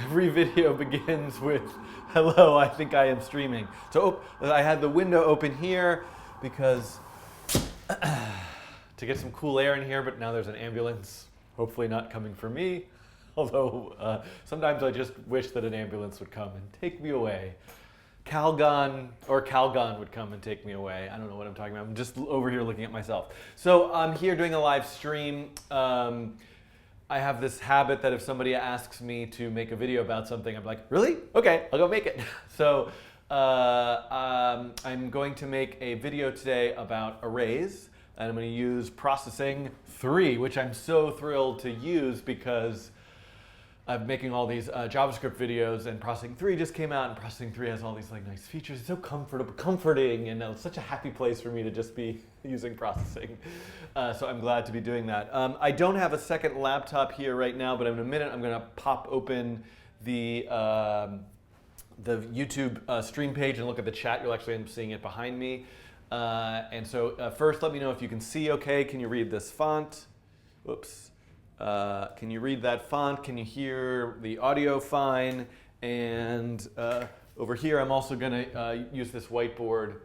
Every video begins with, hello, I think I am streaming. So I had the window open here because to get some cool air in here, but now there's an ambulance, hopefully not coming for me. Although sometimes I just wish that an ambulance would come and take me away. Calgon would come and take me away. I don't know what I'm talking about. I'm just over here looking at myself. So I'm here doing a live stream. I have this habit that if somebody asks me to make a video about something, I'm like, really? Okay, I'll go make it. So I'm going to make a video today about arrays, and I'm going to use processing 3, which I'm so thrilled to use because I'm making all these JavaScript videos, and processing 3 just came out, and processing 3 has all these like nice features. It's so comforting, and it's such a happy place for me to just be using processing. So I'm glad to be doing that. I don't have a second laptop here right now, but in a minute I'm going to pop open the YouTube stream page and look at the chat. You'll actually end up seeing it behind me. And so first, let me know if you can see okay. Can you read this font? Whoops. Can you read that font? Can you hear the audio fine? And over here, I'm also going to use this whiteboard.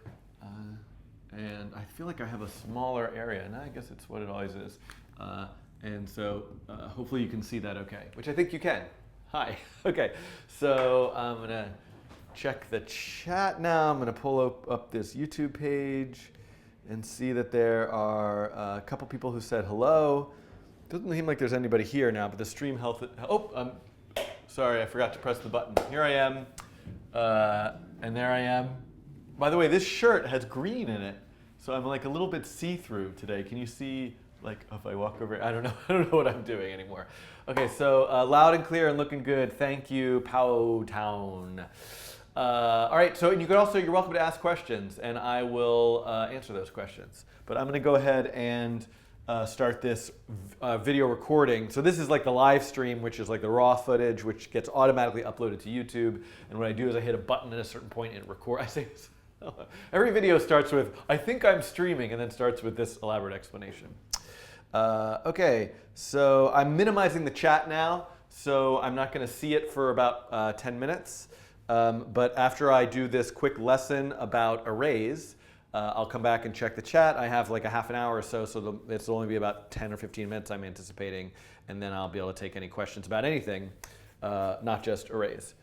And I feel like I have a smaller area, and I guess it's what it always is. And so hopefully you can see that okay, which I think you can. Hi. Okay, so I'm going to check the chat now. I'm going to pull up this YouTube page and see that there are a couple people who said hello. Doesn't seem like there's anybody here now, but the stream health. Oh, sorry, I forgot to press the button. Here I am, and there I am. By the way, this shirt has green in it, so I'm like a little bit see-through today. Can you see, like, if I walk over? I don't know. I don't know what I'm doing anymore. Okay, so loud and clear and looking good. Thank you, Powtown. All right, so you're welcome to ask questions, and I will answer those questions. But I'm going to go ahead and start this video recording. So this is like the live stream, which is like the raw footage, which gets automatically uploaded to YouTube. And what I do is I hit a button at a certain point and record. I say every video starts with, I think I'm streaming, and then starts with this elaborate explanation. Okay, so I'm minimizing the chat now, so I'm not going to see it for about 10 minutes. But after I do this quick lesson about arrays, I'll come back and check the chat. I have like a half an hour or so, so it'll only be about 10 or 15 minutes I'm anticipating, and then I'll be able to take any questions about anything, not just arrays.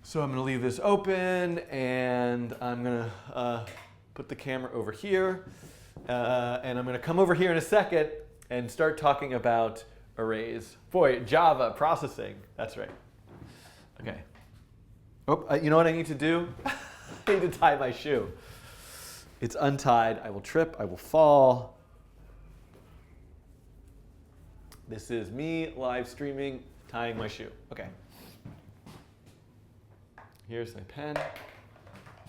So I'm going to leave this open, and I'm going to put the camera over here, and I'm going to come over here in a second and start talking about arrays. Boy, Java processing, that's right. Okay. Oh, you know what I need to do? I need to tie my shoe. It's untied. I will trip. I will fall. This is me live streaming, tying my shoe. Okay. Here's my pen.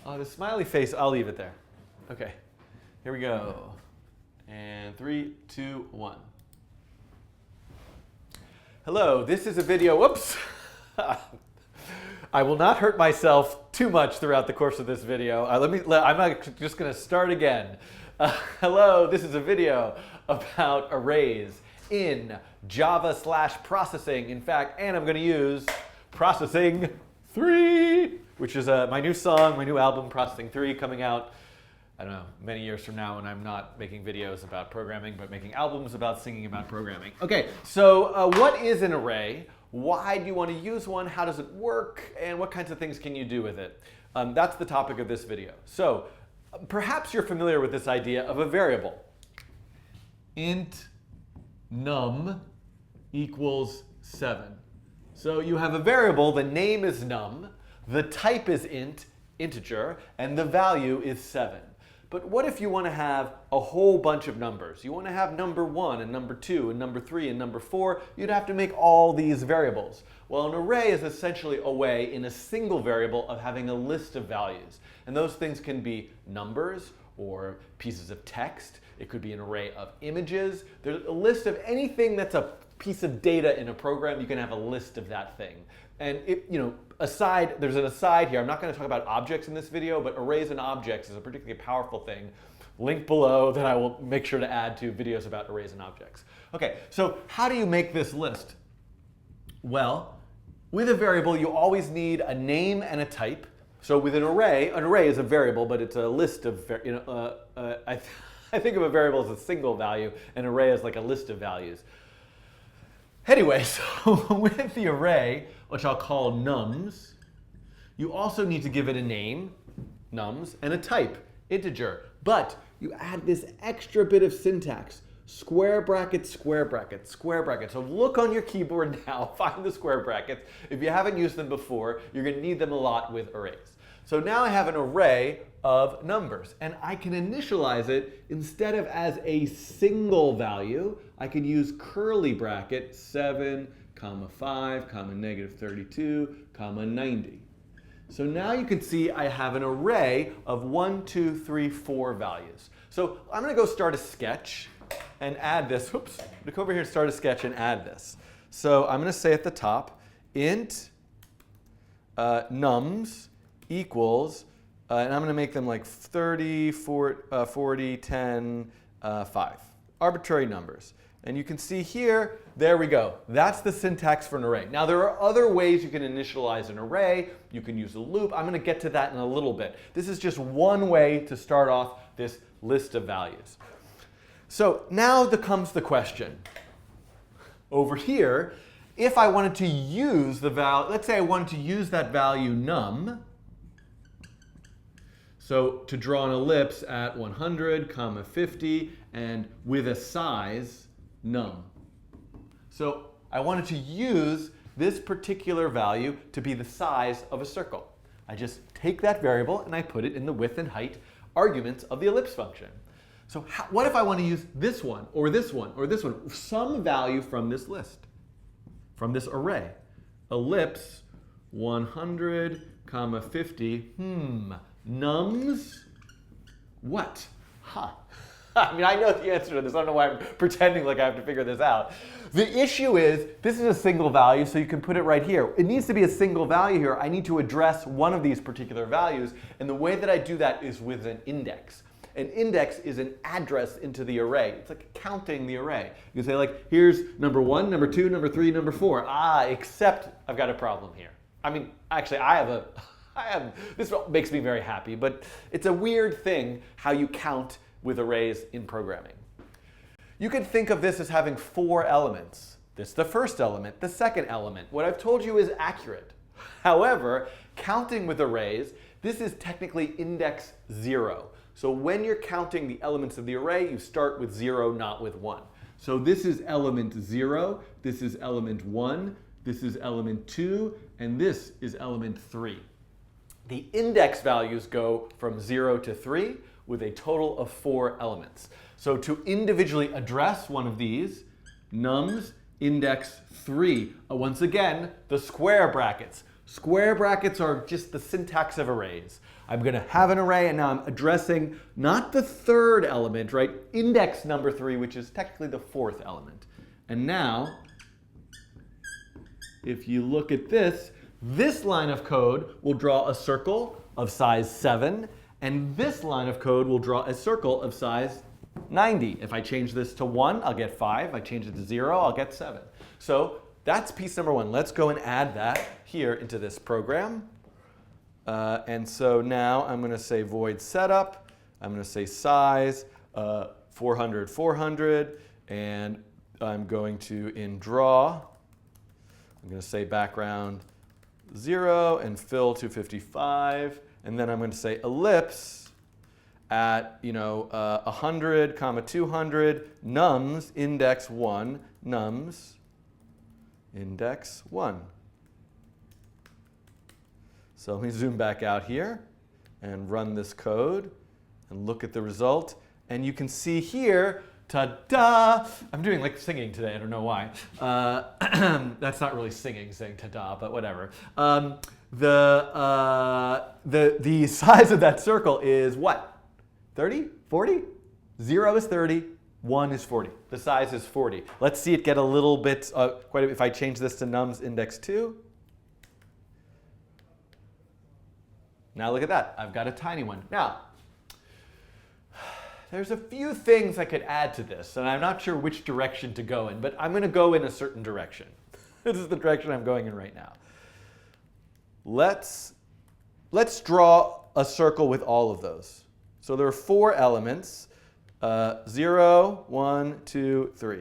Oh, the smiley face, I'll leave it there. Okay. Here we go. And 3, 2, 1. Hello, this is a video. Whoops. I will not hurt myself too much throughout the course of this video. I'm just going to start again. Hello, this is a video about arrays in Java/processing. In fact, and I'm going to use processing 3, which is my new song, my new album, Processing 3, coming out, I don't know, many years from now when I'm not making videos about programming, but making albums about singing about programming. Okay, so what is an array? Why do you want to use one? How does it work? And what kinds of things can you do with it? That's the topic of this video. So perhaps you're familiar with this idea of a variable. Int num equals 7. So you have a variable, the name is num, the type is int, integer, and the value is 7. But what if you want to have a whole bunch of numbers? You want to have number 1 and number 2 and number 3 and number 4. You'd have to make all these variables. Well, an array is essentially a way in a single variable of having a list of values. And those things can be numbers or pieces of text. It could be an array of images. There's a list of anything that's a piece of data in a program. You can have a list of that thing. And there's an aside here. I'm not going to talk about objects in this video, but arrays and objects is a particularly powerful thing. Link below that I will make sure to add to videos about arrays and objects. Okay, so how do you make this list? Well, With a variable, you always need a name and a type. So with an array is a variable, but it's a list of, I think of a variable as a single value, an array is like a list of values. Anyway, so with the array, which I'll call nums, you also need to give it a name, nums, and a type, integer. But you add this extra bit of syntax, square bracket, square bracket, square bracket. So look on your keyboard now, find the square brackets. If you haven't used them before, you're going to need them a lot with arrays. So now I have an array of numbers, and I can initialize it instead of as a single value. I can use curly bracket 7, comma 5, comma negative 32, comma 90. So now you can see I have an array of 1, 2, 3, 4 values. So I'm going to go start a sketch and add this. Oops, look over here, start a sketch and add this. So I'm going to say at the top, int nums equals, and I'm going to make them like 30, 40, 10, 5. Arbitrary numbers. And you can see here, there we go. That's the syntax for an array. Now there are other ways you can initialize an array. You can use a loop. I'm going to get to that in a little bit. This is just one way to start off this list of values. So now comes the question. Over here, if I wanted to use the value, let's say I wanted to use that value num, so to draw an ellipse at 100, comma 50, and with a size num. So I wanted to use this particular value to be the size of a circle. I just take that variable and I put it in the width and height arguments of the ellipse function. So what if I want to use this one, or this one, or this one, some value from this list, from this array? Ellipse 100, comma 50, nums, what? I mean, I know the answer to this. I don't know why I'm pretending like I have to figure this out. The issue is, this is a single value, so you can put it right here. It needs to be a single value here. I need to address one of these particular values, and the way that I do that is with an index. An index is an address into the array. It's like counting the array. You can say like, here's number 1, number 2, number 3, number 4. Except I've got a problem here. I mean, actually, this makes me very happy, but it's a weird thing how you count with arrays in programming. You could think of this as having 4 elements. This is the first element, the second element. What I've told you is accurate. However, counting with arrays, this is technically index 0. So when you're counting the elements of the array, you start with 0, not with 1. So this is element 0, this is element 1, this is element 2, and this is element 3. The index values go from 0 to 3 with a total of 4 elements. So to individually address one of these, nums index 3. Once again, the square brackets. Square brackets are just the syntax of arrays. I'm going to have an array, and now I'm addressing not the third element, right? Index number 3, which is technically the 4th element. And now, if you look at this line of code will draw a circle of size 7, and this line of code will draw a circle of size 90. If I change this to 1, I'll get 5. If I change it to 0, I'll get 7. So that's piece number 1. Let's go and add that here into this program. And so now I'm going to say void setup. I'm going to say size 400, 400. And I'm going to, in draw, I'm going to say background 0 and fill 255. And then I'm going to say ellipse at 100, comma 200, nums index 1, nums index 1. So let me zoom back out here and run this code and look at the result. And you can see here, ta-da! I'm doing like singing today, I don't know why. That's not really singing, saying ta-da, but whatever. The size of that circle is what? 30? 40? 0 is 30, 1 is 40. The size is 40. Let's see it get a little bit, quite a bit. If I change this to nums index 2. Now look at that, I've got a tiny one. Now, there's a few things I could add to this, and I'm not sure which direction to go in, but I'm going to go in a certain direction. This is the direction I'm going in right now. let's draw a circle with all of those. So there are 4 elements, 0, 1, 2, 3.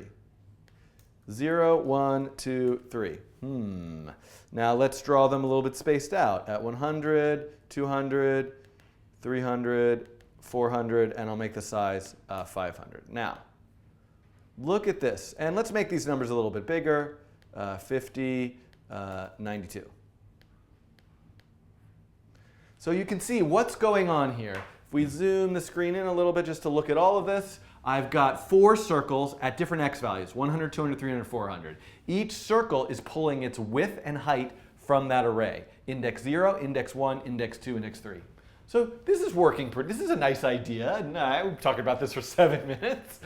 0, 1, 2, 3. Now let's draw them a little bit spaced out at 100, 200, 300, 400, and I'll make the size 500. Now, look at this. And let's make these numbers a little bit bigger, 50, 92. So you can see what's going on here. If we zoom the screen in a little bit just to look at all of this, I've got 4 circles at different x values, 100, 200, 300, 400. Each circle is pulling its width and height from that array. Index 0, index 1, index 2, index 3. So this is working this is a nice idea. We've talked about this for 7 minutes.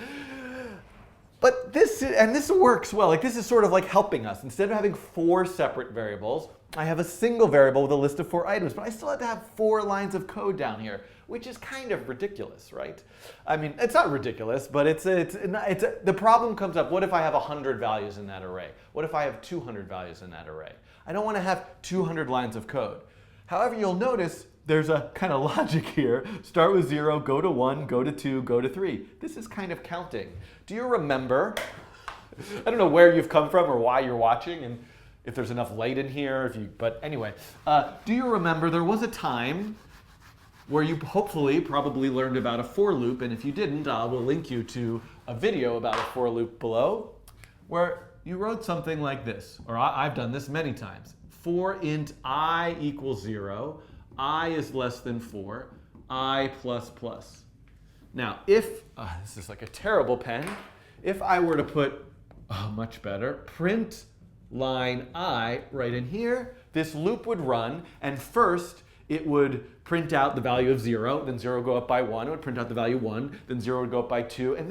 But this works well. Like, this is sort of like helping us. Instead of having 4 separate variables, I have a single variable with a list of 4 items, but I still have to have 4 lines of code down here, which is kind of ridiculous, right? I mean, it's not ridiculous, but the problem comes up. What if I have 100 values in that array? What if I have 200 values in that array? I don't want to have 200 lines of code. However, you'll notice there's a kind of logic here. Start with 0, go to 1, go to 2, go to 3. This is kind of counting. Do you remember? I don't know where you've come from or why you're watching, and if there's enough light in here. But anyway, do you remember there was a time where you probably learned about a for loop, and if you didn't, I will link you to a video about a for loop below, where you wrote something like this, or I've done this many times. For int I equals 0, I is less than 4, I plus plus. Now, if, this is like a terrible pen, if I were to put, much better, print line I right in here, this loop would run, and first it would print out the value of 0, then 0 would go up by 1, it would print out the value 1, then 0 would go up by 2, and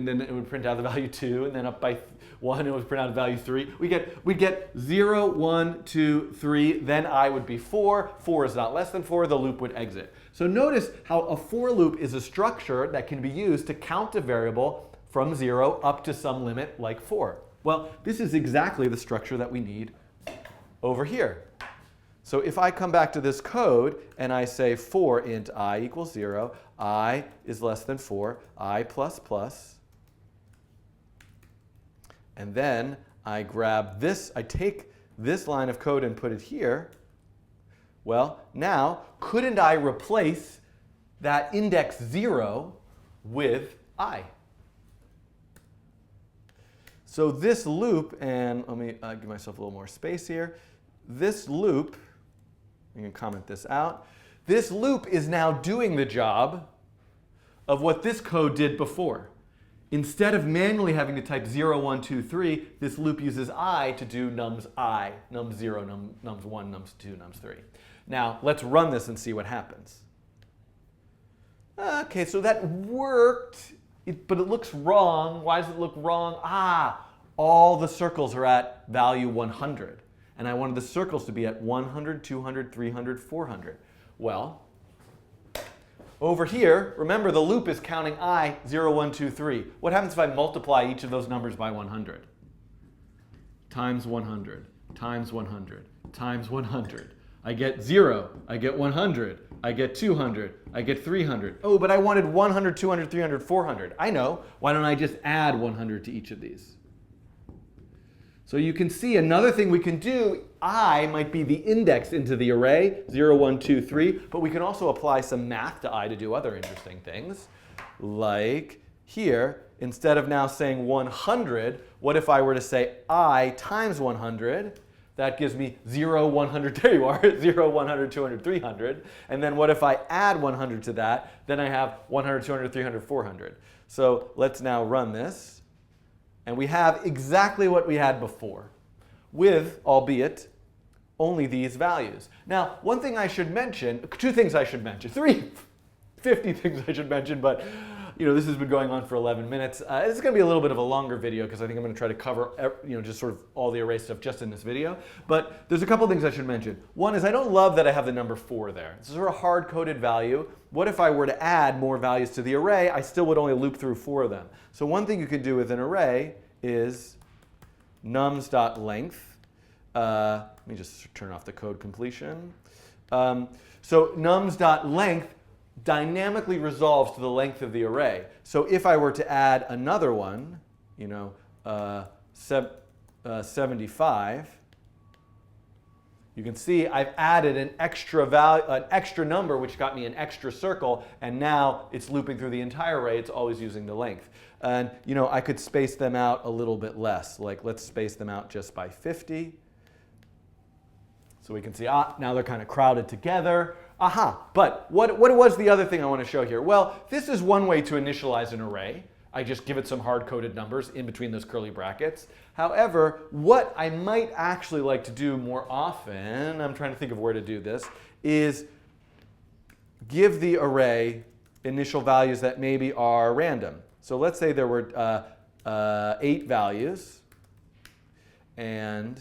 then it would print out the value 2, and then up by 1, it would print out the value 3. We'd get 0, 1, 2, 3, then I would be 4. 4 is not less than 4, the loop would exit. So notice how a for loop is a structure that can be used to count a variable from 0 up to some limit like 4. Well, this is exactly the structure that we need over here. So if I come back to this code and I say for int I equals 0, I is less than 4, I plus plus, and then I grab this, I take this line of code and put it here, well, now, couldn't I replace that index 0 with I? So this loop, and let me give myself a little more space here. This loop, you can comment this out. This loop is now doing the job of what this code did before. Instead of manually having to type 0, 1, 2, 3, this loop uses I to do nums I, nums 0, nums 1, nums 2, nums 3. Now, let's run this and see what happens. Okay, so that worked, but it looks wrong. Why does it look wrong? All the circles are at value 100. And I wanted the circles to be at 100, 200, 300, 400. Well, over here, remember the loop is counting I, 0, 1, 2, 3. What happens if I multiply each of those numbers by 100? Times 100, times 100, times 100. I get 0, I get 100, I get 200, I get 300. Oh, but I wanted 100, 200, 300, 400. I know. Why don't I just add 100 to each of these? So you can see another thing we can do, I might be the index into the array, 0, 1, 2, 3, but we can also apply some math to I to do other interesting things. Like here, instead of now saying 100, what if I were to say I times 100? That gives me 0, 100, there you are, 0, 100, 200, 300. And then what if I add 100 to that? Then I have 100, 200, 300, 400. So let's now run this. And we have exactly what we had before, with, albeit, only these values. Now, one thing I should mention, 2 things I should mention, 50 things I should mention, but this has been going on for 11 minutes. This is going to be a little bit of a longer video because I think I'm going to try to cover just sort of all the array stuff just in this video. But there's a couple things I should mention. One is I don't love that I have the number 4 there. It's a sort of hard-coded value. What if I were to add more values to the array? I still would only loop through 4 of them. So one thing you can do with an array is nums.length. Let me just turn off the code completion. So nums.length dynamically resolves to the length of the array. So if I were to add another one, 75, you can see I've added an extra value, an extra number, which got me an extra circle, and now it's looping through the entire array. It's always using the length. And I could space them out a little bit less. Like let's space them out just by 50. So we can see, now they're kind of crowded together. But what was the other thing I want to show here? Well, this is one way to initialize an array. I just give it some hard-coded numbers in between those curly brackets. However, what I might actually like to do more often, I'm trying to think of where to do this, is give the array initial values that maybe are random. So let's say there were 8 values, and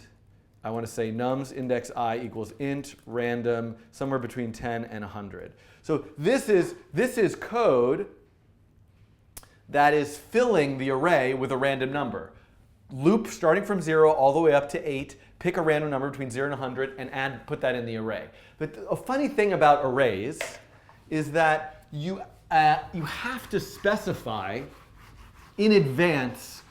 I want to say nums index I equals int random somewhere between 10 and 100. So this is code that is filling the array with a random number. Loop starting from 0 all the way up to 8, pick a random number between 0 and 100, and put that in the array. But a funny thing about arrays is that you have to specify in advance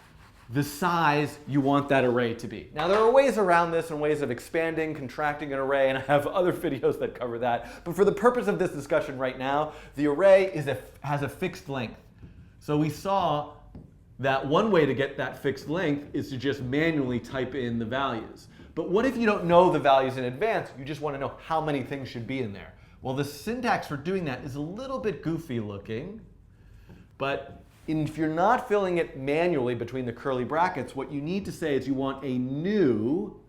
the size you want that array to be. Now there are ways around this and ways of expanding, contracting an array, and I have other videos that cover that. But for the purpose of this discussion right now, the array has a fixed length. So we saw that one way to get that fixed length is to just manually type in the values. But what if you don't know the values in advance? You just want to know how many things should be in there. Well, the syntax for doing that is a little bit goofy looking, but if you're not filling it manually between the curly brackets, what you need to say is you want a new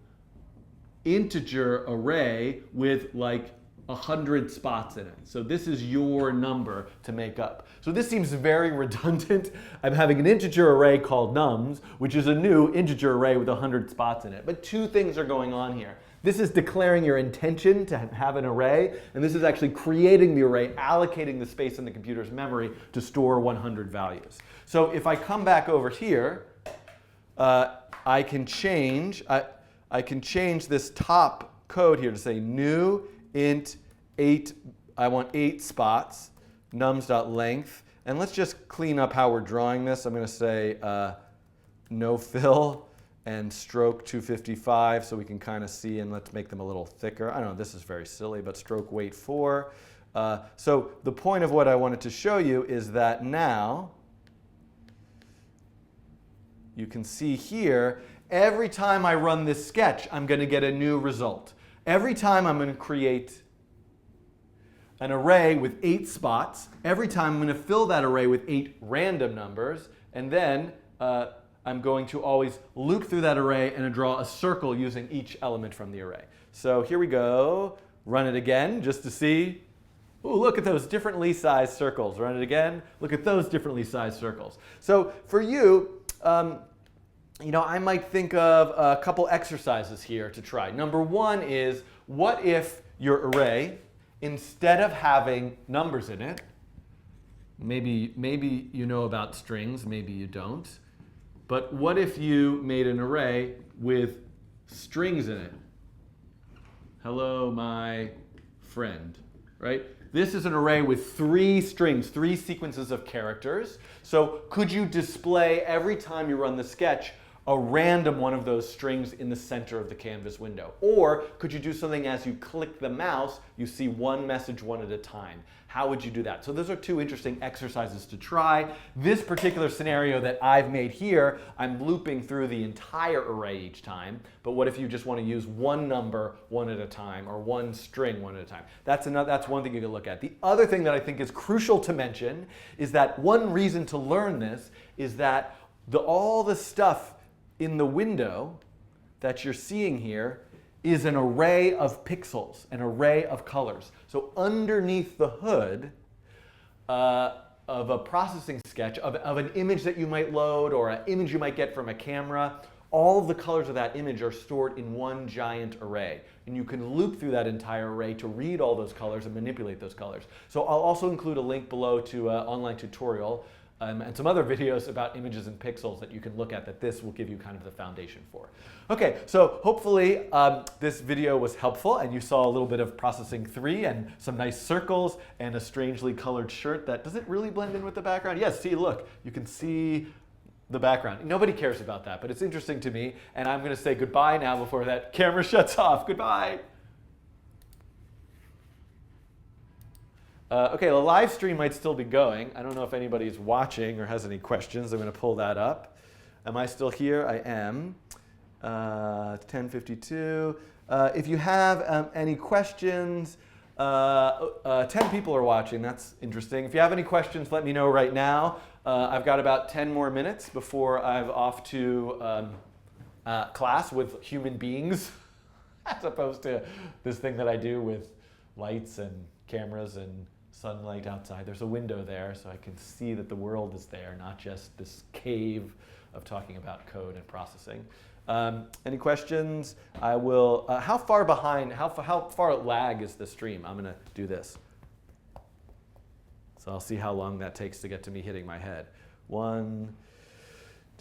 integer array with like 100 spots in it. So this is your number to make up. So this seems very redundant. I'm having an integer array called nums, which is a new integer array with 100 spots in it. But two things are going on here. This is declaring your intention to have an array, and this is actually creating the array, allocating the space in the computer's memory to store 100 values. So if I come back over here, I can change this top code here to say new int 8, I want 8 spots, nums.length, and let's just clean up how we're drawing this. I'm going to say no fill and stroke 255 so we can kind of see, and let's make them a little thicker. I don't know, this is very silly, but stroke weight 4. So the point of what I wanted to show you is that now you can see here, every time I run this sketch, I'm going to get a new result. Every time I'm going to create an array with 8 spots. Every time I'm going to fill that array with 8 random numbers. And then I'm going to always loop through that array and draw a circle using each element from the array. So here we go. Run it again just to see. Ooh, look at those differently sized circles. Run it again. Look at those differently sized circles. So for you, I might think of a couple exercises here to try. Number one is, what if your array, instead of having numbers in it, maybe you know about strings, maybe you don't, but what if you made an array with strings in it? Hello, my friend, right? This is an array with 3 strings, 3 sequences of characters. So could you display every time you run the sketch a random one of those strings in the center of the canvas window? Or could you do something as you click the mouse, you see one message one at a time? How would you do that? So those are 2 interesting exercises to try. This particular scenario that I've made here, I'm looping through the entire array each time. But what if you just want to use one number one at a time, or one string one at a time? That's one thing you can look at. The other thing that I think is crucial to mention is that one reason to learn this is that all the stuff in the window that you're seeing here is an array of pixels, an array of colors. So underneath the hood of a processing sketch, of an image that you might load or an image you might get from a camera, all of the colors of that image are stored in one giant array. And you can loop through that entire array to read all those colors and manipulate those colors. So I'll also include a link below to an online tutorial and some other videos about images and pixels that you can look at that this will give you kind of the foundation for. Okay, so hopefully this video was helpful and you saw a little bit of processing 3 and some nice circles and a strangely colored shirt that doesn't really blend in with the background. Yes, see, look, you can see the background. Nobody cares about that, but it's interesting to me, and I'm going to say goodbye now before that camera shuts off. Goodbye. Okay, the live stream might still be going. I don't know if anybody's watching or has any questions. I'm going to pull that up. Am I still here? I am. 10:52. If you have any questions, 10 people are watching. That's interesting. If you have any questions, let me know right now. I've got about 10 more minutes before I'm off to class with human beings, as opposed to this thing that I do with lights and cameras and sunlight outside. There's a window there, so I can see that the world is there, not just this cave of talking about code and processing. Any questions? I will. How far behind? How far lag is the stream? I'm gonna do this. So I'll see how long that takes to get to me hitting my head. 1,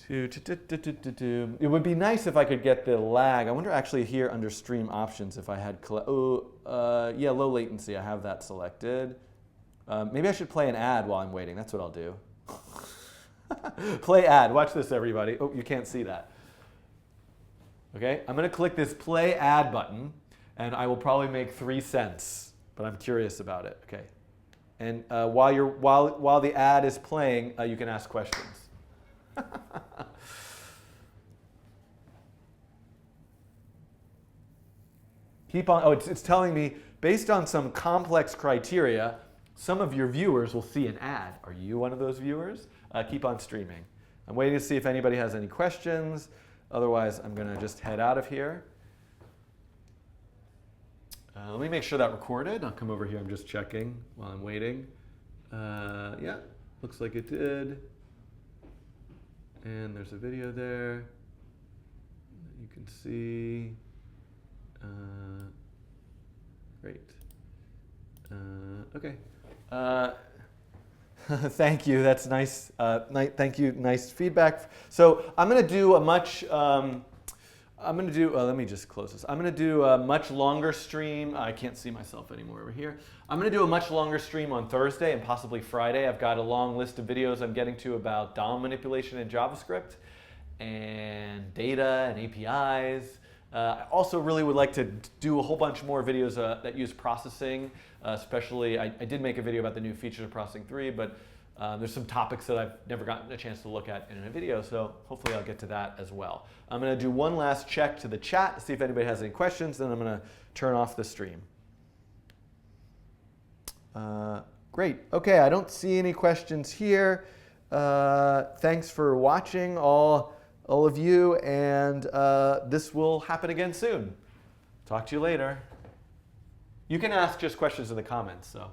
2. It would be nice if I could get the lag. I wonder actually here under stream options if I had, yeah, low latency. I have that selected. Maybe I should play an ad while I'm waiting. That's what I'll do. Play ad. Watch this, everybody. Oh, you can't see that. Okay, I'm going to click this play ad button, and I will probably make 3 cents, but I'm curious about it. Okay, and while the ad is playing, you can ask questions. Keep on. Oh, it's telling me based on some complex criteria, some of your viewers will see an ad. Are you one of those viewers? Keep on streaming. I'm waiting to see if anybody has any questions. Otherwise, I'm going to just head out of here. Let me make sure that recorded. I'll come over here. I'm just checking while I'm waiting. Yeah, looks like it did. And there's a video there that you can see. Great. Okay. Thank you. That's nice. Thank you. Nice feedback. So I'm going to do a much. Let me just close this. I'm going to do a much longer stream. I can't see myself anymore over here. I'm going to do a much longer stream on Thursday and possibly Friday. I've got a long list of videos I'm getting to about DOM manipulation in JavaScript and data and APIs. I also really would like to do a whole bunch more videos that use processing, especially I did make a video about the new features of Processing 3, but there's some topics that I've never gotten a chance to look at in a video, so hopefully I'll get to that as well. I'm going to do one last check to the chat to see if anybody has any questions, then I'm going to turn off the stream. Great. Okay, I don't see any questions here. Thanks for watching, all of you, and this will happen again soon. Talk to you later. You can ask just questions in the comments, so.